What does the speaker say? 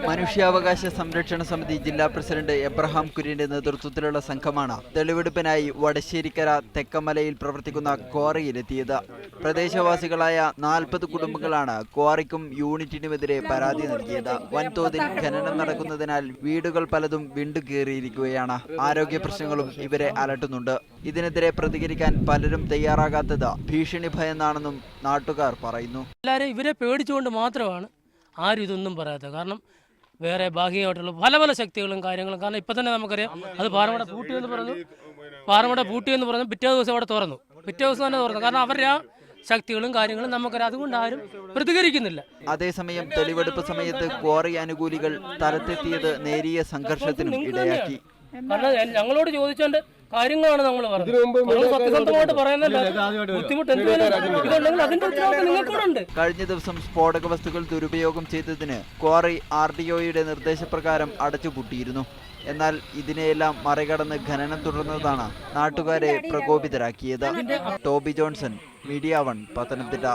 മനുഷ്യാവകാശ സംരക്ഷണ സമിതി ജില്ലാ പ്രസിഡന്റ് എബ്രഹാം കുര്യന്റെ നേതൃത്വത്തിലുള്ള സംഘമാണ് തെളിവെടുപ്പിനായി വടശ്ശേരിക്കര തെക്കമലയിൽ പ്രവർത്തിക്കുന്ന ക്വാറിയിലെത്തിയത്. പ്രദേശവാസികളായ 40 കുടുംബങ്ങളാണ് ക്വാറിക്കും യൂണിറ്റിനുമെതിരെ പരാതി നൽകിയത്. വൻതോതിൽ ഖനനം നടക്കുന്നതിനാൽ വീടുകൾ പലതും വിണ്ടുകീറിയിരിക്കുകയാണ്. ആരോഗ്യ പ്രശ്നങ്ങളും ഇവരെ അലട്ടുന്നുണ്ട്. ഇതിനെതിരെ പ്രതികരിക്കാൻ പലരും തയ്യാറാകാത്തത് ഭീഷണി ഭയന്നാണെന്നും നാട്ടുകാർ പറയുന്നു. എല്ലാവരും ഇവരെ പേടിച്ചുകൊണ്ട് മാത്രമാണ് ആരും ഇതൊന്നും പറയാത്തത്. കാരണം വേറെ ബാഹ്യമായിട്ടുള്ള പല പല ശക്തികളും കാര്യങ്ങളും. കാരണം ഇപ്പം തന്നെ നമുക്കറിയാം, അത് പാറമട പൂട്ടിയെന്ന് പറഞ്ഞു പിറ്റേ ദിവസം അവിടെ തുറന്നു. പിറ്റേ ദിവസം തന്നെ തുറന്നു. കാരണം അവരുടെ ആ ശക്തികളും കാര്യങ്ങളും നമുക്കറിയാം. അതുകൊണ്ട് ആരും പ്രതികരിക്കുന്നില്ല. അതേസമയം തെളിവെടുപ്പ് സമയത്ത് ക്വാറി അനുകൂലികൾ സ്ഥലത്തെത്തിയത് നേരിയ സംഘർഷത്തിനും ഇടയാക്കി. കാരണം ഞങ്ങളോട് ചോദിച്ചോണ്ട് കാര്യങ്ങളാണ് നമ്മൾ പറഞ്ഞത്. സത്യസന്ധമായിട്ട് പറയുന്നില്ല. ബുദ്ധിമുട്ട് എന്തുണ്ടെങ്കിൽ അതിന്റെ ഉത്തരവാദിത്വം നിങ്ങൾക്കൂടുണ്ട്. കഴിഞ്ഞ ദിവസം സ്ഫോടക വസ്തുക്കൾ ദുരുപയോഗം ചെയ്തതിന് ക്വാറി RDOയുടെ നിർദ്ദേശപ്രകാരം അടച്ചുപൂട്ടിയിരുന്നു. എന്നാൽ ഇതിനെയെല്ലാം മറികടന്ന് ഖനനം തുടർന്നതാണ് നാട്ടുകാരെ പ്രകോപിതരാക്കിയത്. Toby Johnson, media 1, Pathanamthitta.